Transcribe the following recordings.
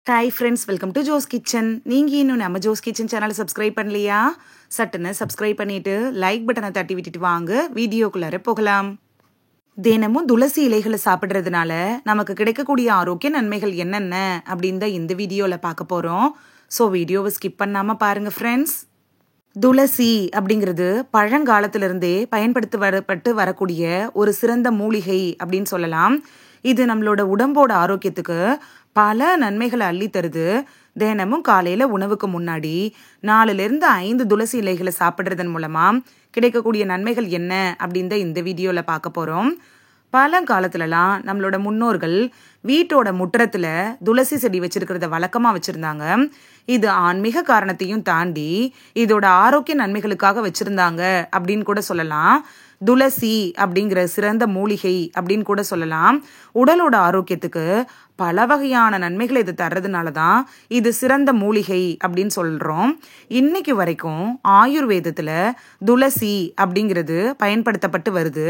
Hi friends, welcome to Jo's kitchen. நீங்கள் இன்னும் நம்ம ஜோஸ் கிச்சன் சேனலை சப்ஸ்கிரைப் பண்ணலையா? சட்டுன்னு சப்ஸ்கிரைப் பண்ணிவிட்டு லைக் பட்டனை தட்டி விட்டுட்டு வாங்க வீடியோக்குள்ளார போகலாம். தினமும் துளசி இலைகளை சாப்பிட்றதுனால நமக்கு கிடைக்கக்கூடிய ஆரோக்கிய நன்மைகள் என்னென்ன அப்படின்னு தான் இந்த வீடியோவில் பார்க்க போகிறோம். ஸோ வீடியோவை ஸ்கிப் பண்ணாமல் பாருங்கள் ஃப்ரெண்ட்ஸ். துளசி அப்படிங்கிறது பழங்காலத்திலிருந்தே பயன்படுத்தப்பட்டு வரக்கூடிய ஒரு சிறந்த மூலிகை அப்படின்னு சொல்லலாம். இது நம்மளோட உடம்போட ஆரோக்கியத்துக்கு பல நன்மைகளை அள்ளி தருது. தினமும் காலையில் உணவுக்கு முன்னாடி 4-5 துளசி இலைகளை சாப்பிட்றதன் மூலமாக கிடைக்கக்கூடிய நன்மைகள் என்ன அப்படின்னு தான் இந்த வீடியோவில் பார்க்க போகிறோம். பழங்காலத்துலலாம் நம்மளோட முன்னோர்கள் வீட்டோட முற்றத்தில் துளசி செடி வச்சிருக்கிறத வழக்கமாக வச்சுருந்தாங்க. இது ஆன்மீக காரணத்தையும் தாண்டி இதோட ஆரோக்கிய நன்மைகளுக்காக வச்சுருந்தாங்க அப்படின்னு கூட சொல்லலாம். துளசி அப்படிங்கிற சிறந்த மூலிகை அப்படின்னு கூட சொல்லலாம். உடலோட ஆரோக்கியத்துக்கு பல வகையான நன்மைகளை இது தர்றதுனால தான் இது சிறந்த மூலிகை அப்படின்னு சொல்கிறோம். இன்னைக்கு வரைக்கும் ஆயுர்வேதத்தில் துளசி அப்படிங்கிறது பயன்படுத்தப்பட்டு வருது.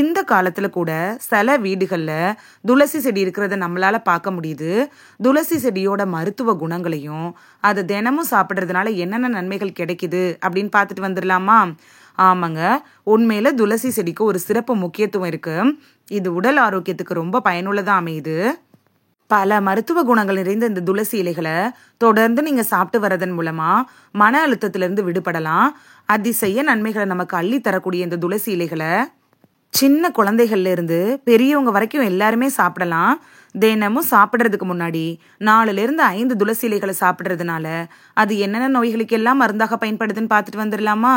இந்த காலத்தில் கூட சில வீடுகளில் துளசி செடி இருக்கிறத நம்மளால பார்க்க முடியுது. துளசி செடியோட மருத்துவ குணங்களையும் அதை தினமும் சாப்பிட்றதுனால என்னென்ன நன்மைகள் கிடைக்குது அப்படின்னு பார்த்துட்டு வந்துடலாமா? ஆமாங்க, உண்மையில துளசி செடிக்கு ஒரு சிறப்பு முக்கியத்துவம் இருக்கு. இது உடல் ஆரோக்கியத்துக்கு ரொம்ப பயனுள்ளதாக அமையுது. பல மருத்துவ குணங்கள் நிறைந்த இந்த துளசி இலைகளை தொடர்ந்து நீங்க சாப்பிட்டு வரதன் மூலமா மன அழுத்தத்திலிருந்து விடுபடலாம். அதிசய நன்மைகளை நமக்கு அள்ளி தரக்கூடிய இந்த துளசி இலைகளை சின்ன குழந்தைகள்ல இருந்து பெரியவங்க வரைக்கும் எல்லாருமே சாப்பிடலாம். தினமும் சாப்பிட்றதுக்கு முன்னாடி 4-5 துளசி இலைகளை சாப்பிட்றதுனால அது என்னென்ன நோய்களுக்கு எல்லாம் மருந்தாக பயன்படுதுன்னு பார்த்துட்டு வந்துடலாமா?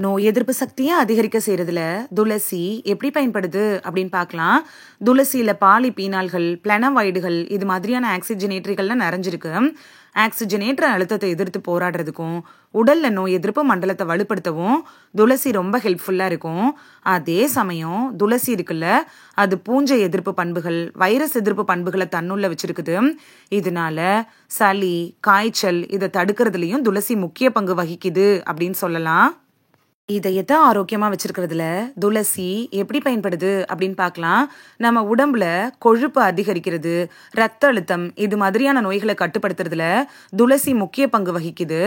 நோய் எதிர்ப்பு சக்தியை அதிகரிக்க செய்யறதுல துளசி எப்படி பயன்படுது அப்படின்னு பார்க்கலாம். துளசியில பாலிபீனால்கள், பிளனவாய்டுகள் இது மாதிரியான ஆக்சிஜனேட்டரிகள்லாம் நிறைஞ்சிருக்கு. ஆக்சிஜனேற்ற அழுத்தத்தை எதிர்த்து போராடுறதுக்கும் உடல்ல நோய் எதிர்ப்பு மண்டலத்தை வலுப்படுத்தவும் துளசி ரொம்ப ஹெல்ப்ஃபுல்லா இருக்கும். அதே சமயம் துளசி இருக்குல்ல, அது பூஞ்சை எதிர்ப்பு பண்புகள், வைரஸ் எதிர்ப்பு பண்புகளை தன்னுள்ள வச்சிருக்குது. இதனால சளி, காய்ச்சல் இதை தடுக்கிறதுலயும் துளசி முக்கிய பங்கு வகிக்குது அப்படின்னு சொல்லலாம். இதயத்தை ஆரோக்கியமா வச்சிருக்கிறதுல துளசி எப்படி பயன்படுது அப்படின்னு பார்க்கலாம். நம்ம உடம்புல கொழுப்பு அதிகரிக்கிறது, ரத்த அழுத்தம் இது மாதிரியான நோய்களை கட்டுப்படுத்துறதுல துளசி முக்கிய பங்கு வகிக்குது.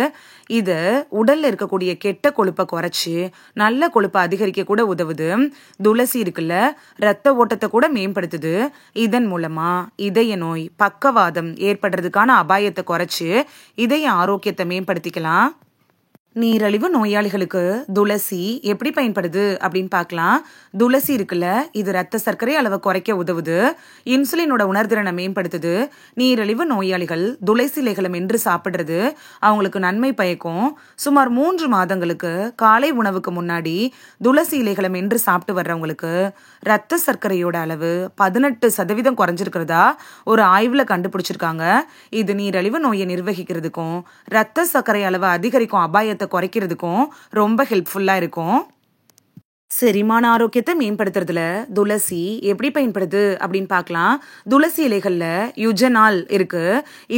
இது உடல்ல இருக்கக்கூடிய கெட்ட கொழுப்பை குறைச்சி நல்ல கொழுப்பை அதிகரிக்க கூட உதவுது. துளசி இருக்குல்ல, ரத்த ஓட்டத்தை கூட மேம்படுத்துது. இதன் மூலமா இதய நோய், பக்கவாதம் ஏற்படுறதுக்கான அபாயத்தை குறைச்சு இதய ஆரோக்கியத்தை மேம்படுத்திக்கலாம். நீரிழிவு நோயாளிகளுக்கு துளசி எப்படி பயன்படுது அப்படின்னு பார்க்கலாம். துளசி இருக்குல்ல, இது ரத்த சர்க்கரை அளவை குறைக்க உதவுது. இன்சுலினோட உணர்திறனை மேம்படுத்துது. நீரிழிவு நோயாளிகள் துளசி இலைகளை மென்று சாப்பிட்றது அவங்களுக்கு நன்மை பயக்கும். சுமார் 3 மாதங்களுக்கு காலை உணவுக்கு முன்னாடி துளசி இலைகளை மென்று சாப்பிட்டு வர்றவங்களுக்கு ரத்த சர்க்கரையோட அளவு 18% குறைஞ்சிருக்கிறதா ஒரு ஆய்வுல கண்டுபிடிச்சிருக்காங்க. இது நீரிழிவு நோயை நிர்வகிக்கிறதுக்கும் ரத்த சர்க்கரை அளவை அதிகரிக்கும் அபாயத்தை குறைக்கிறதுக்கும் ரொம்ப ஹெல்ப்ஃபுல்லா இருக்கும். செரிமான ஆரோக்கியத்தை மேம்படுத்துறதுல துளசி எப்படி பயன்படுது அப்படின்னு பார்க்கலாம். துளசி இலைகள்ல யுஜனால் இருக்கு.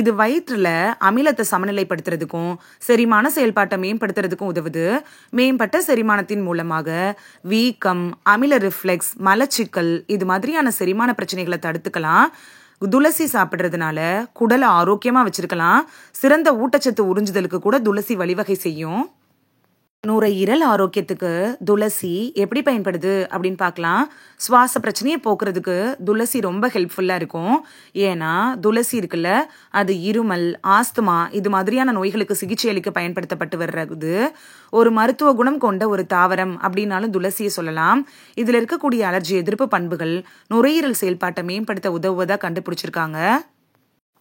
இது வயிற்றுல அமிலத்தை சமநிலைப்படுத்துறதுக்கும் செரிமான செயல்பாட்டை மேம்படுத்துறதுக்கும் உதவுது. மேம்பட்ட செரிமானத்தின் மூலமாக வீக்கம், அமில ரிஃப்ளெக்ஸ், மலச்சிக்கல் இது மாதிரியான செரிமான பிரச்சனைகளை தடுத்துக்கலாம். துளசி சாப்பிட்றதுனால குடலை ஆரோக்கியமா வச்சிருக்கலாம். சிறந்த ஊட்டச்சத்து உறிஞ்சுதலுக்கு கூட துளசி வழிவகை செய்யும். நுரையீரல் ஆரோக்கியத்துக்கு துளசி எப்படி பயன்படுது அப்படின்னு பார்க்கலாம். சுவாச பிரச்சனையை போக்குறதுக்கு துளசி ரொம்ப ஹெல்ப்ஃபுல்லா இருக்கும். ஏன்னா துளசி இருக்குல்ல, அது இருமல், ஆஸ்துமா இது மாதிரியான நோய்களுக்கு சிகிச்சை அளிக்க பயன்படுத்தப்பட்டு வர்றது ஒரு மருத்துவ குணம் கொண்ட ஒரு தாவரம் அப்படின்னாலும் துளசியை சொல்லலாம். இதுல இருக்கக்கூடிய அலர்ஜி எதிர்ப்பு பண்புகள் நுரையீரல் செயல்பாட்டை மேம்படுத்த உதவுவதா கண்டுபிடிச்சிருக்காங்க.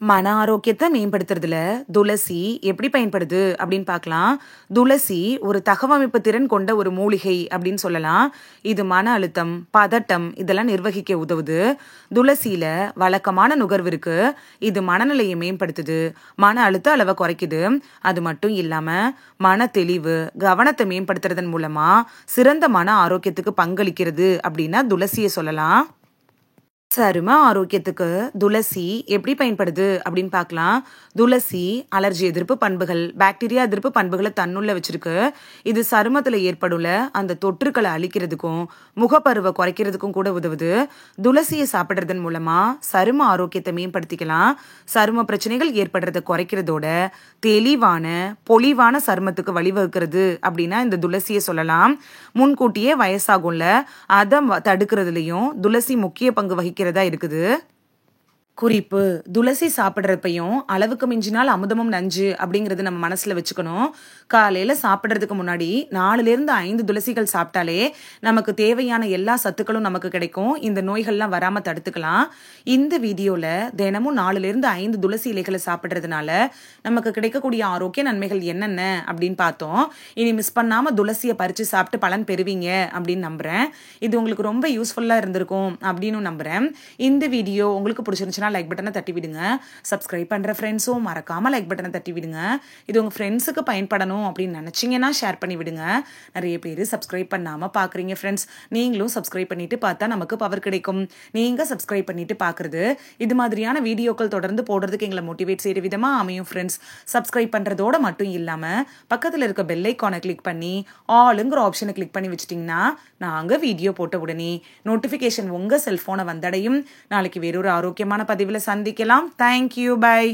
மன ஆரோக்கியத்தை மேம்படுத்துறதுல துளசி எப்படி பயன்படுது அப்படின்னு பார்க்கலாம். துளசி ஒரு தகவமைப்பு திறன் கொண்ட ஒரு மூலிகை அப்படின்னு சொல்லலாம். இது மன அழுத்தம், பதட்டம் இதெல்லாம் நிர்வகிக்க உதவுது. துளசியில வழக்கமான நுகர்வு இருக்கு. இது மனநிலையை மேம்படுத்துது, மன அழுத்த அளவை குறைக்குது. அது மட்டும் இல்லாம மன தெளிவு, கவனத்தை மேம்படுத்துறதன் மூலமா சிறந்த மன ஆரோக்கியத்துக்கு பங்களிக்கிறது அப்படின்னா துளசியை சொல்லலாம். சரும ஆரோக்கியத்துக்கு துளசி எப்படி பயன்படுது அப்படின்னு பார்க்கலாம். துளசி அலர்ஜி எதிர்ப்பு பண்புகள், பாக்டீரியா எதிர்ப்பு பண்புகளை தன்னுள்ள வச்சிருக்கு. இது சருமத்தில் ஏற்படுள்ள அந்த தொற்றுக்களை அழிக்கிறதுக்கும் முகப்பருவை குறைக்கிறதுக்கும் கூட உதவுது. துளசியை சாப்பிட்றதன் மூலமா சரும ஆரோக்கியத்தை மேம்படுத்திக்கலாம். சரும பிரச்சனைகள் ஏற்படுறதை குறைக்கிறதோட தெளிவான பொலிவான சருமத்துக்கு வழிவகுக்கிறது அப்படின்னா இந்த துளசியை சொல்லலாம். முன்கூட்டியே வயசாகும்ல, அதை தடுக்கிறதுலையும் துளசி முக்கிய பங்கு வகிக்கிறதா இருக்குது. குறிப்பு: துளசி சாப்பிட்றப்பையும் அளவுக்கு மிஞ்சினால் அமுதமும் நஞ்சு அப்படிங்கிறது நம்ம மனசுல வச்சுக்கணும். காலையில சாப்பிட்றதுக்கு முன்னாடி 4-5 துளசிகள் சாப்பிட்டாலே நமக்கு தேவையான எல்லா சத்துக்களும் நமக்கு கிடைக்கும். இந்த நோய்கள்லாம் வராம தடுத்துக்கலாம். இந்த வீடியோல தினமும் 4-5 துளசி இலைகளை சாப்பிட்றதுனால நமக்கு கிடைக்கக்கூடிய ஆரோக்கிய நன்மைகள் என்னென்ன அப்படின்னு பார்த்தோம். இனி மிஸ் பண்ணாம துளசியை பறிச்சு சாப்பிட்டு பலன் பெறுவீங்க அப்படின்னு நம்புறேன். இது உங்களுக்கு ரொம்ப யூஸ்ஃபுல்லா இருந்திருக்கும் அப்படின்னு நம்புறேன். இந்த வீடியோ உங்களுக்கு பிடிச்சிருந்துச்சுன்னா லைக் பட்டனை தட்டி விடுங்க. சப்ஸ்கிரைப் பண்ற ஃப்ரெண்ட்ஸும் மறக்காம லைக் பட்டனை தட்டி விடுங்க. இது உங்க ஃப்ரெண்ட்ஸுக்கு பயன்படணும் அப்படின்னு நினைச்சீங்கன்னா ஷேர் பண்ணி விடுங்க. நிறைய பேர் சப்ஸ்கிரைப் பண்ணாம பாக்குறீங்க ஃப்ரெண்ட்ஸ். நீங்களும் சப்ஸ்கிரைப் பண்ணிட்டு பார்த்தா நமக்கு பவர் கிடைக்கும். நீங்க சப்ஸ்கிரைப் பண்ணிட்டு பாக்குறது இது மாதிரியான வீடியோக்கள் தொடர்ந்து போடுறதுக்கு எங்களை மோட்டிவேட் செய்யற விதமா அமையும் ஃப்ரெண்ட்ஸ். சப்ஸ்கிரைப் பண்றதோட மட்டும் இல்லாம பக்கத்துல இருக்க பெல் ஐகானை கிளிக் பண்ணி ஆளுங்கிற ஆப்ஷனை கிளிக் பண்ணி வச்சிட்டீங்கன்னா நாங்க வீடியோ போட்ட உடனே நோட்டிபிகேஷன் உங்க செல்போனை வந்தடையும். நாளைக்கு வேறொரு ஆரோக்கியமான பதிவில் சந்திக்கலாம். தேங்க்யூ. பை.